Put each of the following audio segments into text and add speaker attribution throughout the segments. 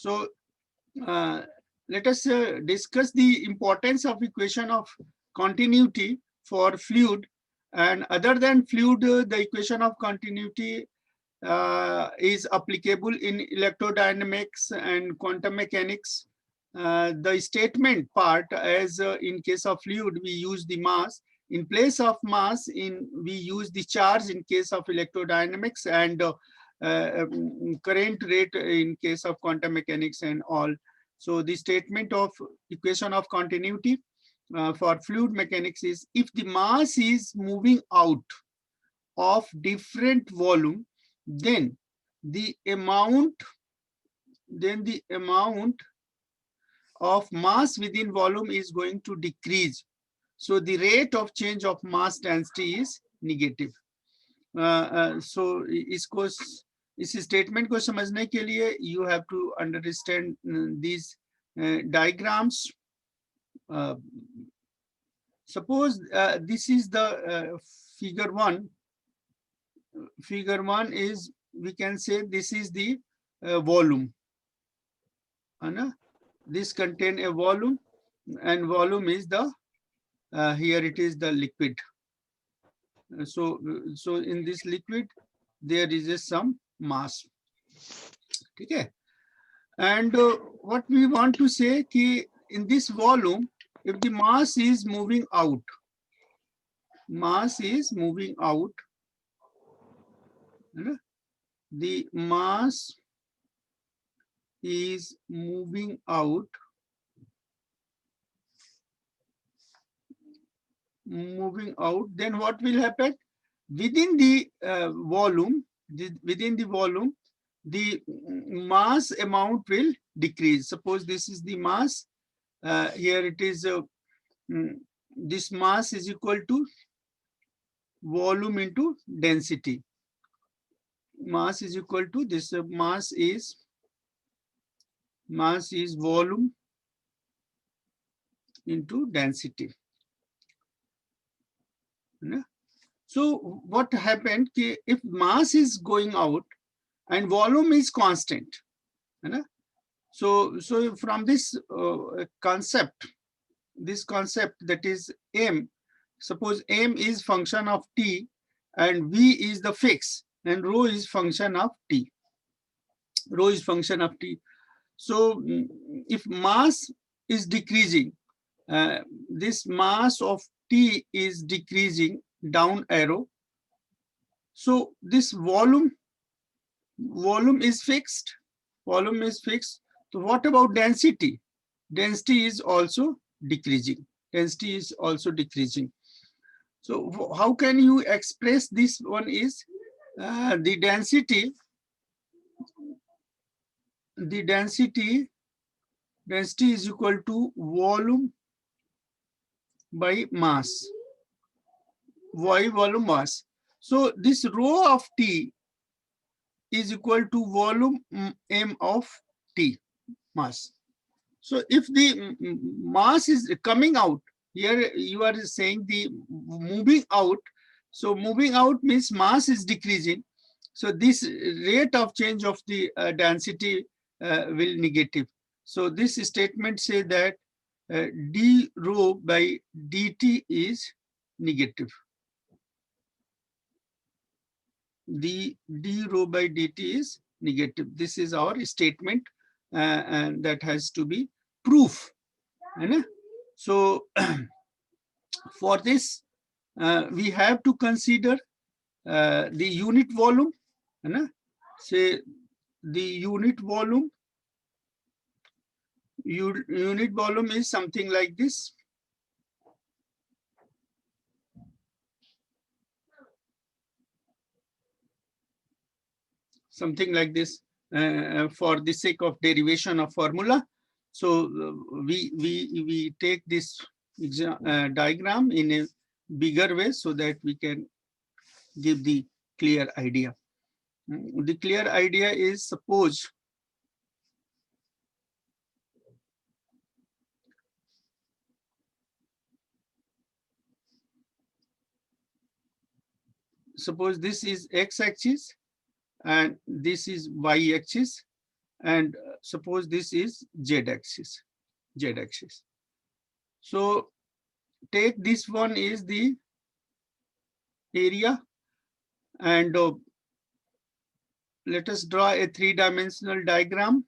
Speaker 1: So let us discuss the importance of equation of continuity for fluid. And other than fluid, the equation of continuity is applicable in electrodynamics and quantum mechanics. The statement part, as in case of fluid, we use the mass. In place of mass, we use the charge in case of electrodynamics, and current rate in case of quantum mechanics and all. So the statement of equation of continuity for fluid mechanics is, if the mass is moving out of different volume, then the amount of mass within volume is going to decrease. So the rate of change of mass density is negative. So इस statement को समझने के लिए you have to understand these diagrams. Suppose this is the figure 1. Figure 1 is, we can say, this is the volume. This contain a volume, and volume is the here it is the liquid. So in this liquid there is some mass. Okay, and what we want to say ki in this volume, if the mass is moving out, the mass is moving out, then what will happen? Within the volume, the mass amount will decrease. Suppose this is the mass. Here it is, this mass is equal to volume into density. Mass is equal to this, mass is volume into density. So what happened, if mass is going out and volume is constant, so from this concept, that is m, suppose m is function of t and v is the fix and rho is function of t. So if mass is decreasing, this mass of t is decreasing, down arrow. So this volume is fixed. So what about density? Density is also decreasing. So how can you express this one is the density is equal to volume by mass. Volume mass. So this rho of t is equal to volume m of t, mass. So if the mass is coming out, here you are saying the moving out. So moving out means mass is decreasing. So this rate of change of the density will negative. So this statement say that d rho by dt is negative. The d rho by dt is negative. This is our statement, and that has to be proof. So for this, we have to consider the unit volume. Say the unit volume is something like this. Something like this, for the sake of derivation of formula. So we take this diagram in a bigger way so that we can give the clear idea. The clear idea is, suppose this is x-axis and this is y-axis. and suppose this is z-axis. Z-axis. So take this one is the area, and let us draw a three-dimensional diagram,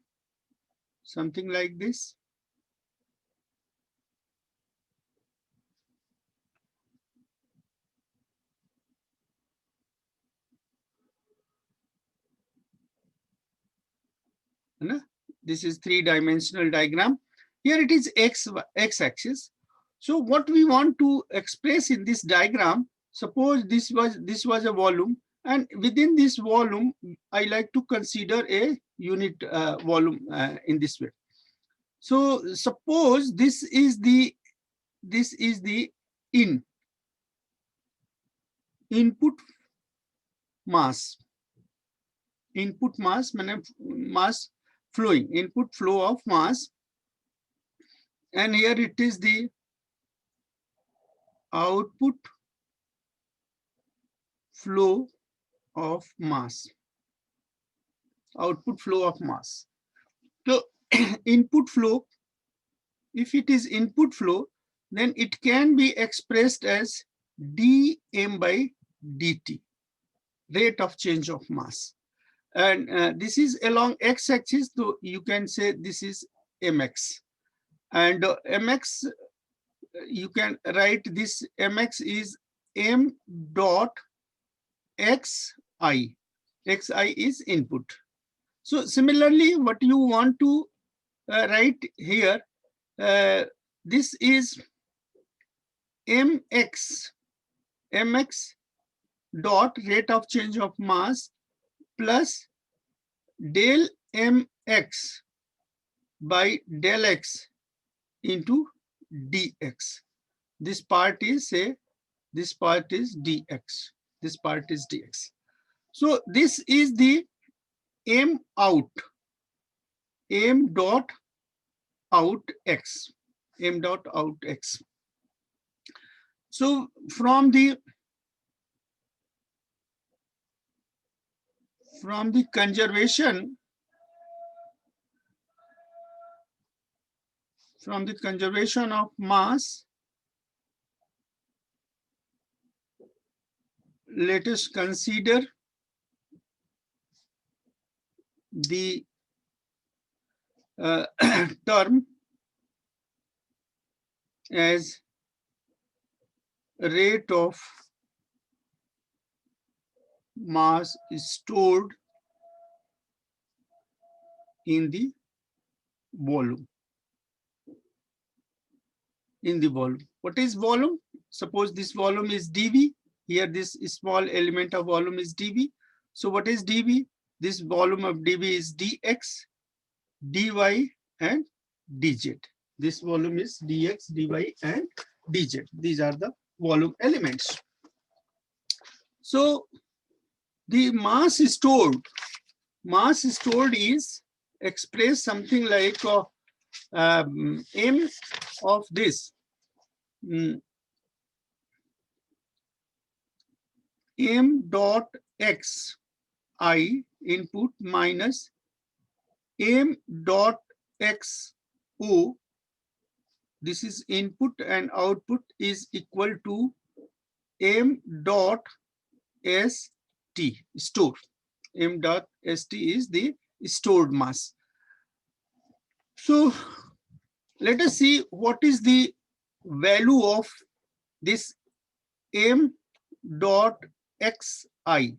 Speaker 1: something like this. This is three-dimensional diagram. Here it is x-axis. So what we want to express in this diagram, suppose this was a volume, and within this volume, I like to consider a unit volume in this way. So suppose this is the input mass. Input mass means mass flowing, input flow of mass, and here it is the output flow of mass. Output flow of mass. So input flow, if it is input flow, then it can be expressed as dm by dt, rate of change of mass. And this is along x-axis, so you can say this is mx. And mx, you can write this mx is m dot xi. Xi is input. So similarly, what you want to write here, this is mx dot rate of change of mass plus del mx by del x into dx. This part is this part is dx. This part is dx. So this is the m out, m dot out x, m dot out x. So from the conservation, of mass, let us consider the term as rate of mass is stored in the volume. In the volume. What is volume? Suppose this volume is dV. Here this small element of volume is dV. So what is dV? This volume of dV is dx, dy, and dz. This volume is dx, dy, and dz. These are the volume elements. So the mass stored is expressed something like m of this m dot x I input minus m dot x o, this is input, and output is equal to m dot st, store. M dot st is the stored mass. So let us see what is the value of this m dot xi.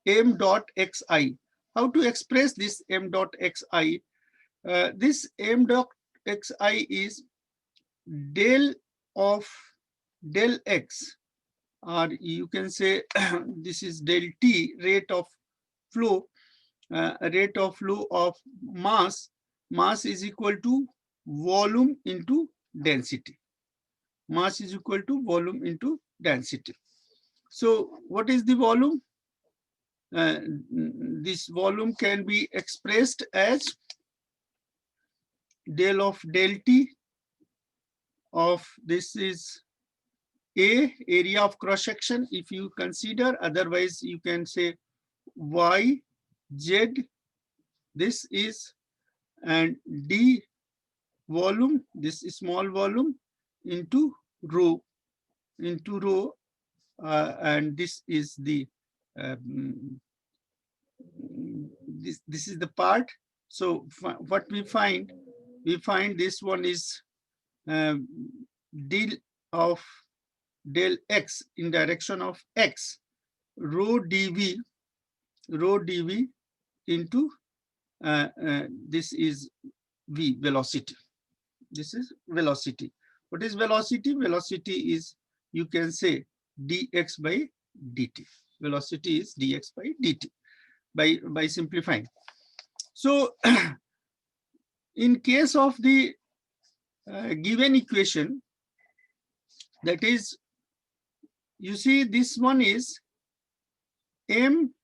Speaker 1: M dot xi. How to express this m dot xi? This m dot xi is del of del x, or you can say this is del t, rate of flow of mass. Mass is equal to volume into density. Mass is equal to volume into density. So what is the volume? This volume can be expressed as del of del t of this is A, area of cross section, if you consider. Otherwise you can say y z, this is and d volume, this small volume, into rho, and this is the this is the part. So what we find this one is del of del x in direction of x, rho dv into this is v, velocity. This is velocity. What is velocity? Velocity is, you can say, dx by dt. Velocity is dx by dt, by simplifying. So in case of the given equation, that is, you see, this one is m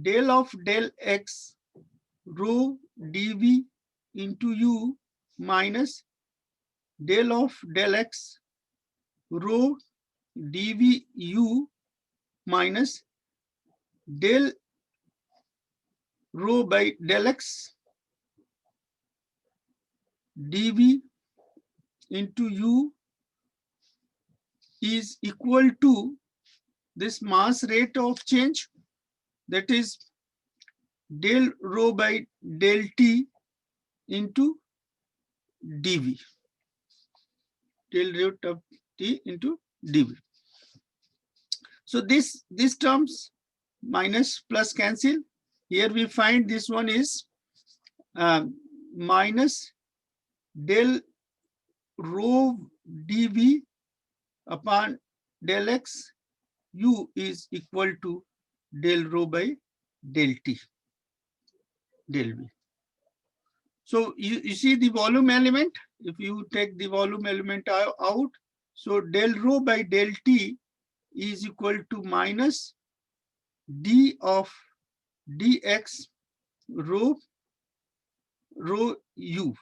Speaker 1: del of del x rho dv into u minus del of del x rho dv u minus del rho by del x dv into u is equal to this mass rate of change, that is del rho by del t into dv, del root of t into dv. So these terms minus plus cancel. Here we find this one is minus del rho dv upon del x u is equal to del rho by del t, del v. So you see the volume element, if you take the volume element out, so del rho by del t is equal to minus d of dx rho u,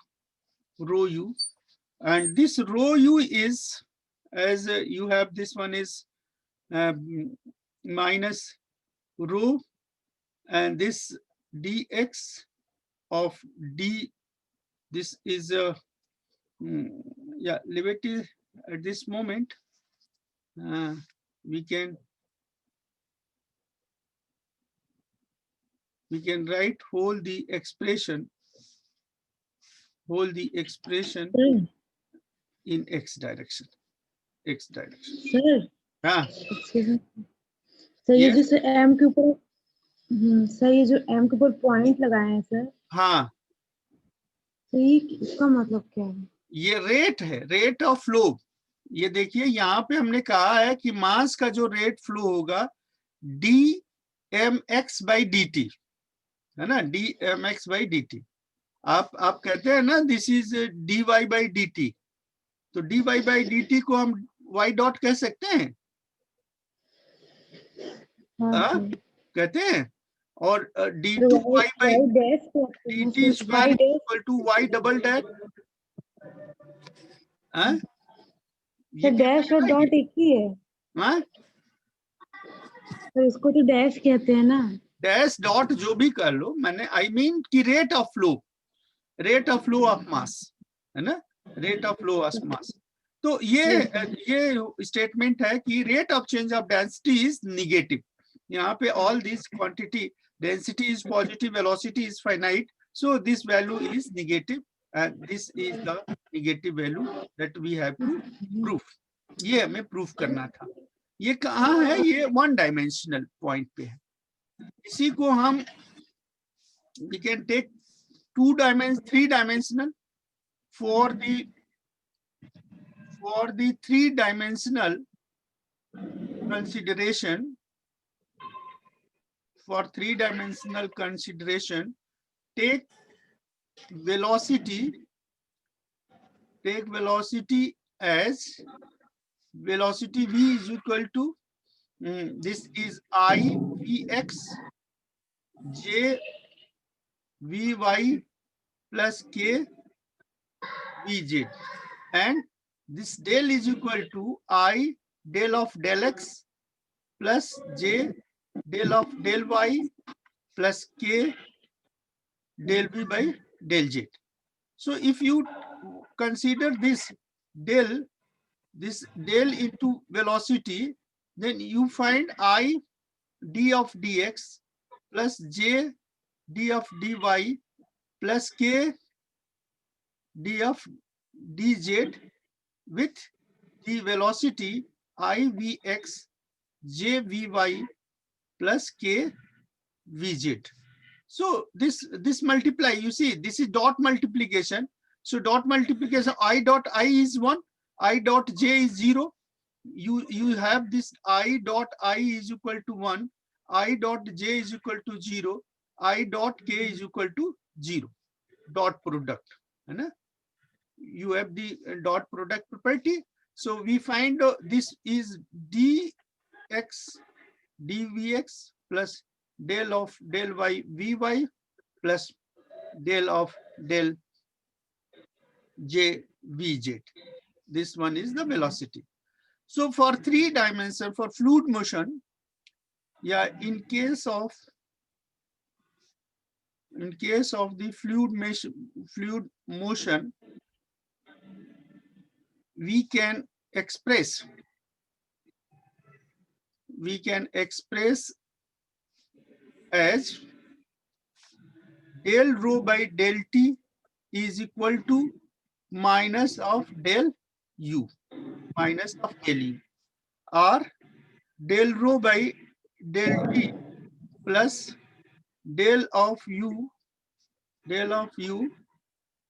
Speaker 1: and this rho u is, as you have, this one is minus rho, and this dx of d, this is yeah, leave it at this moment. We can write whole the expression in x direction.
Speaker 2: Sir,
Speaker 1: हाँ,
Speaker 2: excuse me. Sir ये
Speaker 1: Yes.
Speaker 2: जो m के ऊपर, sir ये जो m के ऊपर point लगाए हैं सर,
Speaker 1: हाँ,
Speaker 2: तो ये इसका मतलब क्या है?
Speaker 1: ये रेट है, रेट ऑफ फ्लो। ये देखिए यहाँ पे हमने कहा है कि मास का जो रेट फ्लो होगा D M X by D T, है ना, D M X by D T. आप कहते हैं ना this is D Y by D T, तो D Y by D T को हम वाई डॉट कह सकते हैं, कहते हैं, और D two Y by D T square equal to Y double dash,
Speaker 2: dash और डॉट एक ही है। तो इसको तो डैश कहते हैं ना।
Speaker 1: डैश डॉट जो भी कर लो, मैंने आई मीन की rate of flow of mass, है ना, rate of flow of mass. तो ये स्टेटमेंट है कि rate of change of density is negative. यहाँ पे all this quantity, density is positive, velocity is finite, so this value is negative and this is the negative value that we have to proof. ये हमें proof करना था। ये कहाँ है? ये वन डायमेंशनल पॉइंट पे है। इसी को हम we can take 3 dimensional for the 3 dimensional consideration. For 3 dimensional consideration, take velocity as velocity v is equal to this is I vx j vy plus k vz, and this del is equal to I del of del x plus j del of del y plus k del v by del z. So if you consider this del into velocity, then you find I d of dx plus j d of dy plus k d of dz with the velocity I vx j vy plus k vz. So this multiply, you see, this is dot multiplication. So dot multiplication, I dot I is 1, I dot j is 0. You have this I dot I is equal to 1, I dot j is equal to 0, I dot k is equal to 0. Dot product. You have the dot product property. So we find this is dx dvx plus del of del y vy plus del of del j vz. This one is the velocity. So for 3 dimension, for fluid motion, yeah, in case of the fluid motion, we can express as del rho by del t is equal to minus of del u, minus of del u, or del rho by del t plus del of u,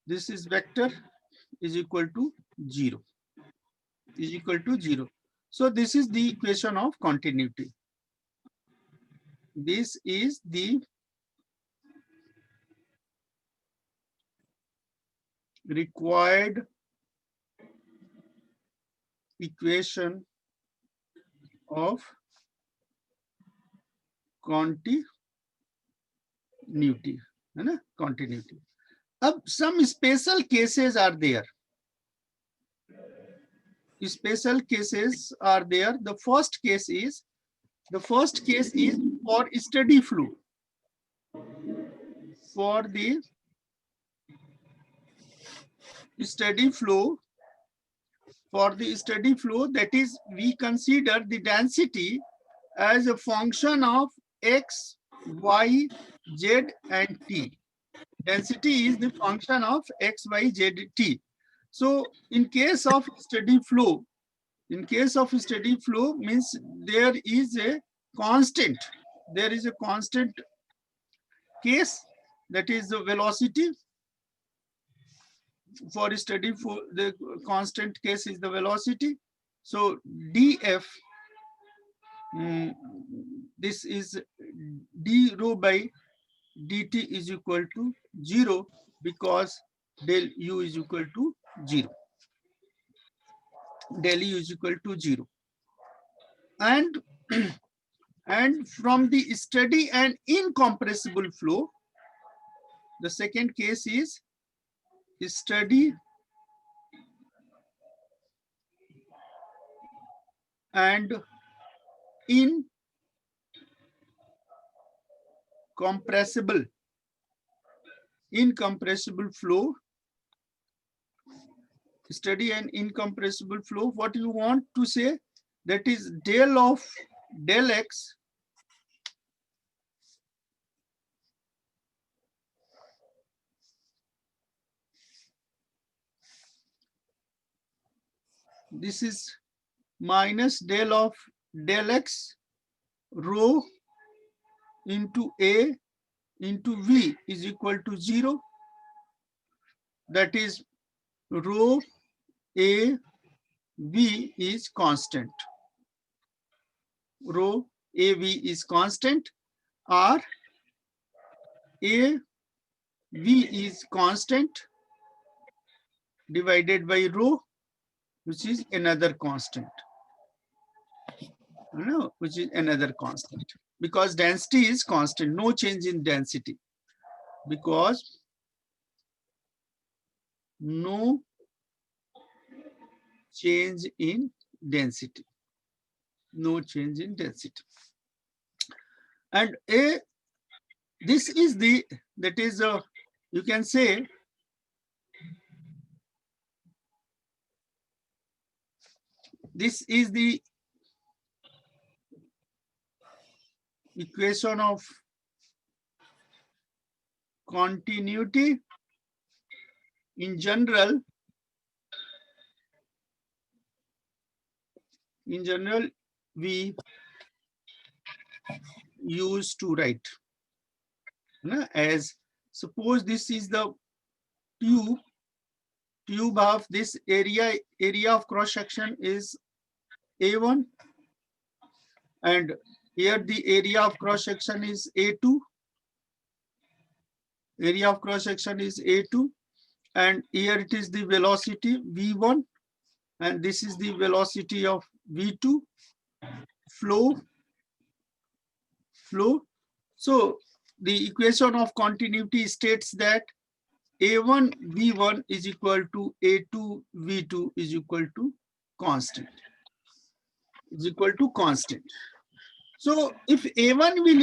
Speaker 1: this is vector, is equal to 0, So this is the equation of continuity. This is the required equation of continuity. है ना, continuity. अब some special cases are there. Special cases are there. The first case is for steady flow. For the steady flow, that is, we consider the density as a function of x, y, z, and t. Density is the function of x, y, z, t. So in case of steady flow, means there is a constant. Case, that is the velocity. For steady flow, the constant case is the velocity. So df, this is d rho by dt is equal to 0 because del u is equal to 0. Del u is equal to 0. And from the steady and incompressible flow, the second case is steady and incompressible flow. Steady and incompressible flow, what you want to say, that is del of del x this is minus del of del x rho into a into v is equal to 0. That is rho a v is constant. Rho a v is constant, or a v is constant divided by rho, which is another constant. No, which is another constant, because density is constant, no change in density, because no change in density, and this is the, that is you can say this is the equation of continuity. In general, we use to write as, suppose this is the tube of this area of cross section is A1, and here the area of cross section is A2. Area of cross section is A2, and here it is the velocity V1, and this is the velocity of V2, flow. So the equation of continuity states that A1 V1 is equal to A2 V2 is equal to constant. So if A1 will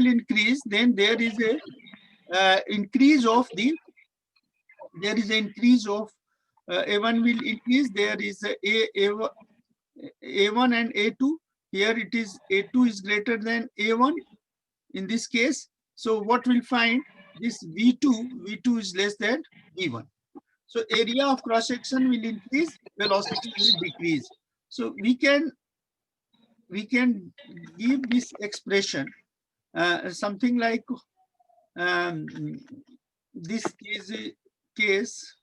Speaker 1: increase, then there is a increase of A1 will increase. There is A1 and A2. Here it is A2 is greater than A1 in this case. So what we'll find, this V2 is less than V1. So area of cross section will increase, velocity will decrease. So we can give this expression something like this is a case.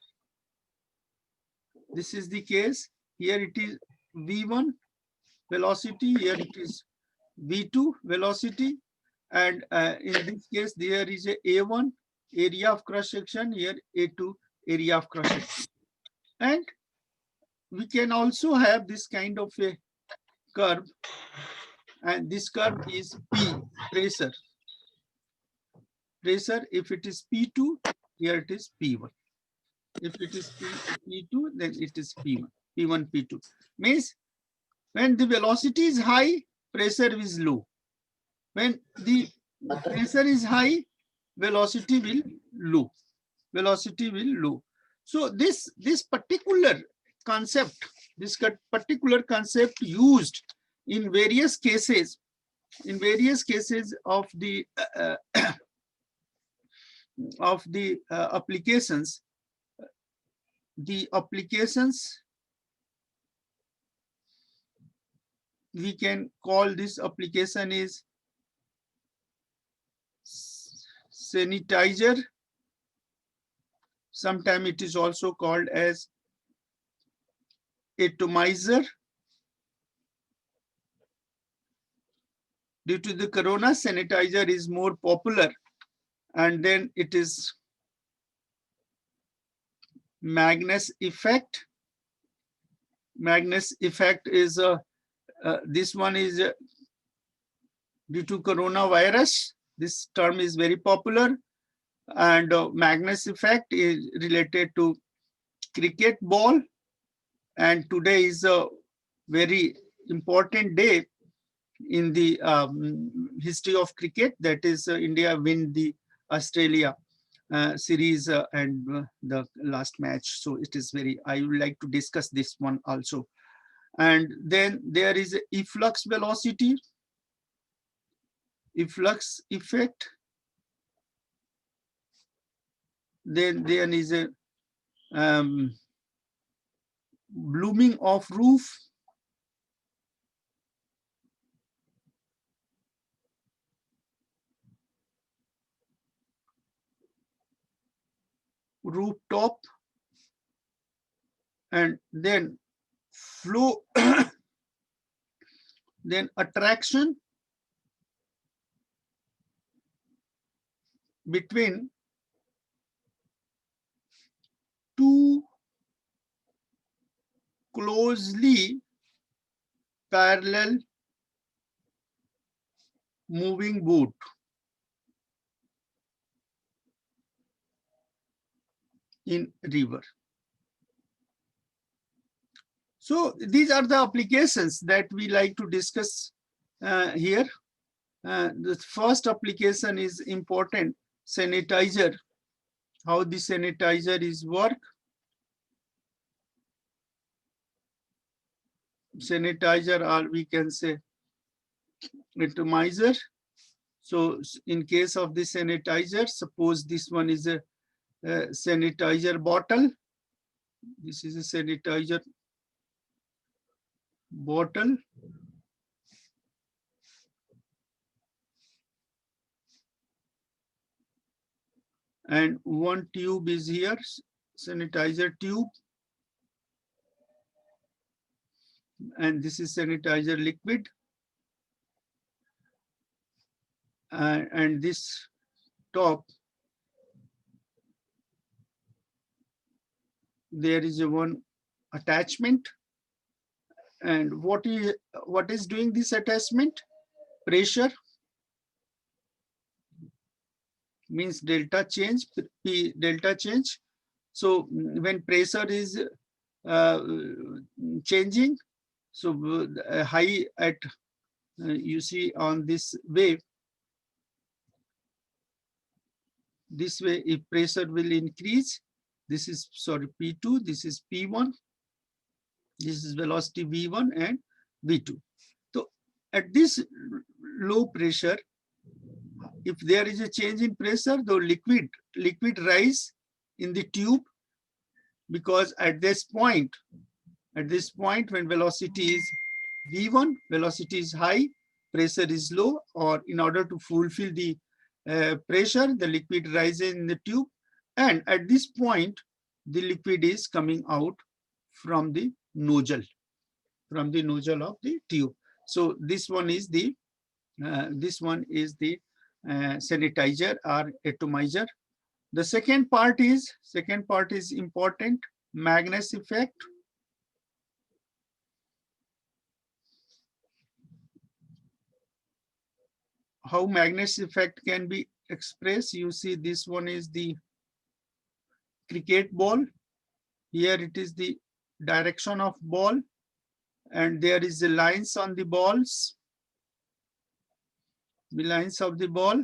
Speaker 1: This is the case. Here it is V1 velocity. Here it is V2 velocity. And in this case, there is a A1 area of cross section. Here A2 area of cross section. And we can also have this kind of a curve. And this curve is P, pressure. If it is P2, here it is P1. If it is P2, then it is P1, P2. Means when the velocity is high, pressure is low. When the pressure is high, velocity will low. So this particular concept used in various cases of the applications. The applications, we can call this application is sanitizer. Sometimes it is also called as atomizer. Due to the corona, sanitizer is more popular, and then it is Magnus effect. Magnus effect is this one is due to coronavirus. This term is very popular, and Magnus effect is related to cricket ball. And today is a very important day in the history of cricket. That is, India win the Australia series and the last match. So it is very, I would like to discuss this one also. And then there is a efflux velocity, efflux effect. Then there is a blooming of roof. Rooftop, and then flow, then attraction between two closely parallel moving boat. In river. So these are the applications that we like to discuss here. The first application is important. sanitizer, how the sanitizer is work. Sanitizer, or we can say atomizer. So in case of the sanitizer, suppose this one is a sanitizer bottle. This is a sanitizer bottle. And one tube is here, sanitizer tube. And this is sanitizer liquid. And this top, there is a one attachment. And what is doing this attachment? Pressure means delta change, P delta change. So when pressure is changing, so high at you see on this way, if pressure will increase, this is sorry P2, this is P1, this is velocity V1 and V2. So at this low pressure, if there is a change in pressure, the liquid rise in the tube, because at this point when velocity is V1, velocity is high, pressure is low, or in order to fulfill the pressure, the liquid rises in the tube, and at this point the liquid is coming out from the nozzle of the tube. So this one is the sanitizer or atomizer. The second part is important, Magnus effect. How Magnus effect can be expressed? You see, this one is the cricket ball. Here it is the direction of ball, and there is the lines on the balls. The lines of the ball.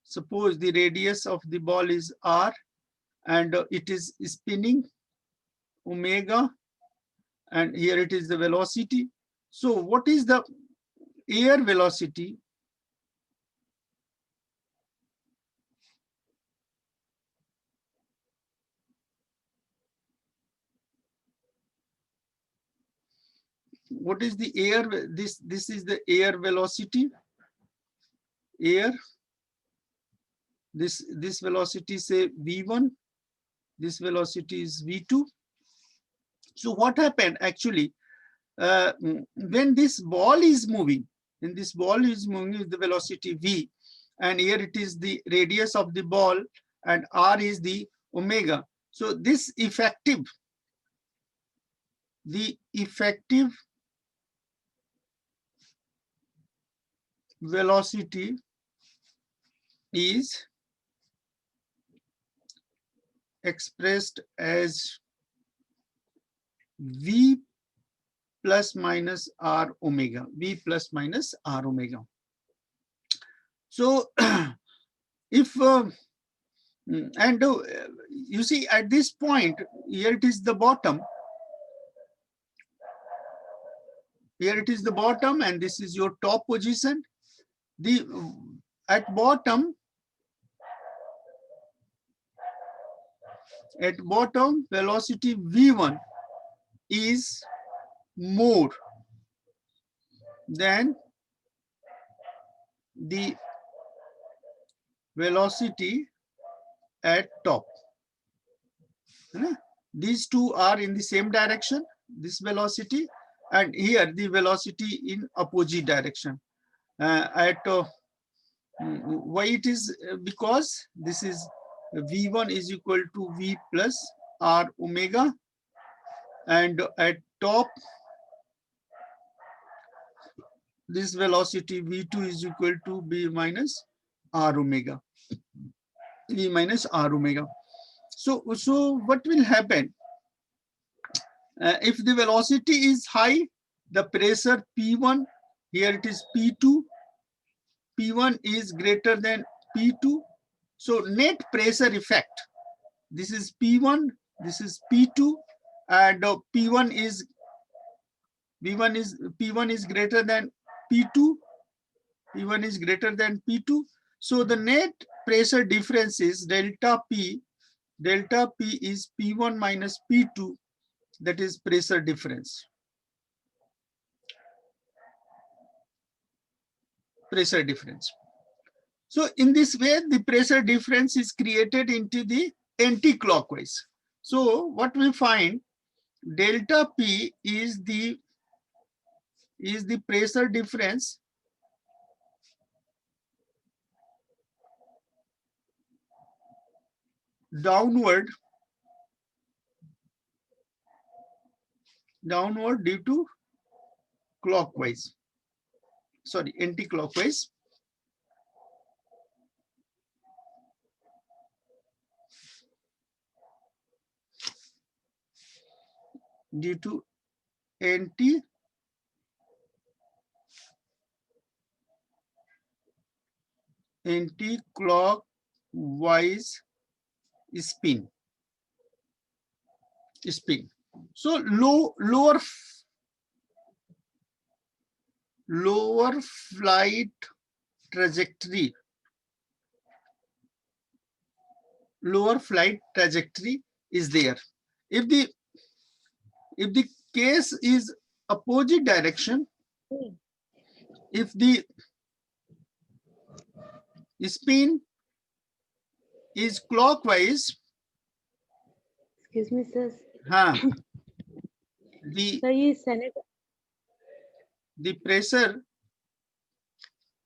Speaker 1: Suppose the radius of the ball is r, and it is spinning omega, and here it is the velocity. So what is the air velocity? What is the air? This is the air velocity. Air. This velocity, say V1. This velocity is V2. So what happened actually? When this ball is moving, the velocity V, and here it is the radius of the ball, and r is the omega. So this effective velocity is expressed as V plus minus r omega, V plus minus r omega. So if you see at this point, here it is the bottom. Here it is the bottom, and this is your top position. At bottom, velocity V1 is more than the velocity at top. These two are in the same direction, this velocity, and here the velocity in opposite direction. Why it is? Because this is V1 is equal to V plus r omega, and at top this velocity V2 is equal to B minus r omega, V minus r omega. So what will happen? If the velocity is high, the pressure P1, here it is P2, P1 is greater than P2. So net pressure effect, this is P1, this is P2, and P1 is P1 is greater than P2, P1 is greater than P2. So the net pressure difference is delta P. Delta P is P1 minus P2, that is pressure difference. Pressure difference. So in this way, the pressure difference is created into the anti-clockwise. So what we find, delta P is the pressure difference downward due to clockwise, sorry, anti-clockwise. Due to anti-clockwise spin. So lower flight trajectory is there. If the case is opposite direction, if the spin is clockwise,
Speaker 2: Excuse me, sir.
Speaker 1: the
Speaker 2: Sir, ये Senate
Speaker 1: the pressure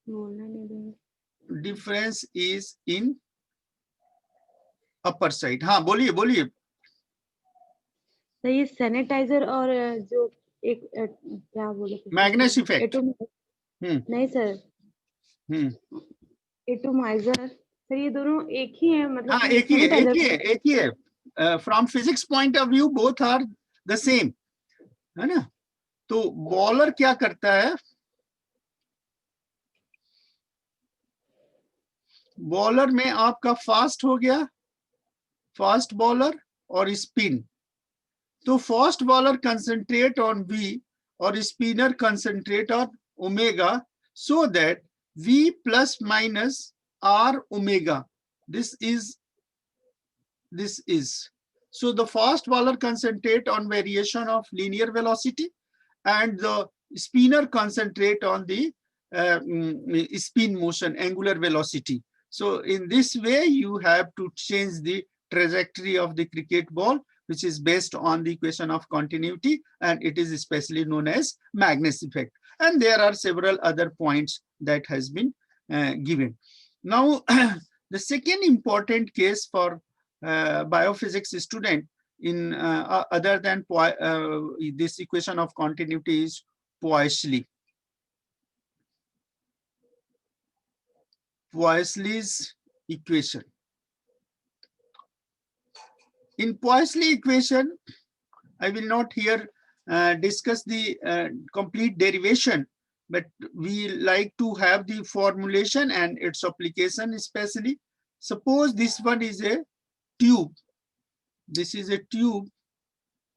Speaker 2: बोलना नहीं देंगे.
Speaker 1: difference is in upper side. हाँ, बोलिए.
Speaker 2: Sir ये sanitiser और जो एक क्या बोले
Speaker 1: मैग्नेस इफेक्ट.
Speaker 2: नहीं सर, एटोमाइजर सर, ये दोनों एक ही है, मतलब
Speaker 1: हाँ, एक ही है. From physics point of view, both are the same, है ना. तो बॉलर क्या करता है, बॉलर में आपका फास्ट हो गया, फास्ट बॉलर और स्पिन. तो fast bowler concentrate on V और spinner concentrate on omega, so that V plus minus R omega. This is. So the fast bowler concentrate on variation of linear velocity, and the spinner concentrate on the spin motion, angular velocity. So in this way, you have to change the trajectory of the cricket ball, which is based on the equation of continuity, and it is especially known as Magnus effect. And there are several other points that has been given. Now, the second important case for biophysics student in other than this equation of continuity is Poiseuille's equation. In Poiseuille equation, I will not here discuss the complete derivation, but we like to have the formulation and its application especially. Suppose this one is a tube. This is a tube.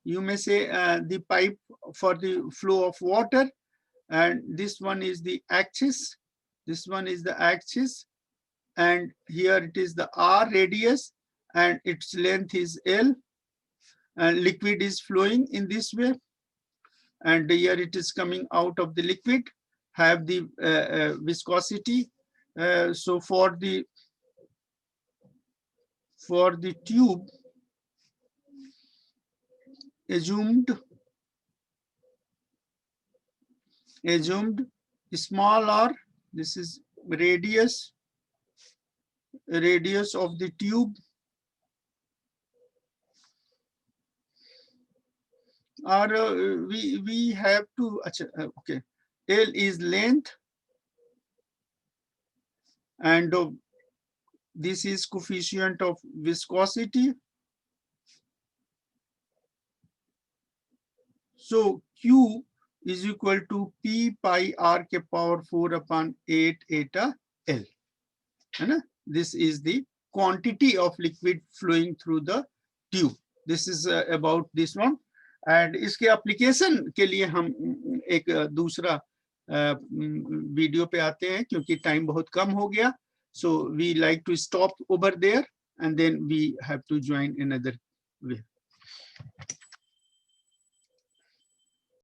Speaker 1: You may say the pipe for the flow of water, and this one is the axis. This one is the axis, and here it is the R radius, and its length is L, and liquid is flowing in this way, and here it is coming out of the liquid, have the viscosity. So for the tube, assumed small r, this is radius of the tube, or we have to, okay, L is length, and this is coefficient of viscosity. So Q is equal to P pi R ke power 4 upon 8 eta L. This is the quantity of liquid flowing through the tube. This is about this one. And इसके application के लिए हम एक दूसरा video पे आते हैं क्योंकि टाइम बहुत कम हो गया. So we like to stop over there and then we have to join another way.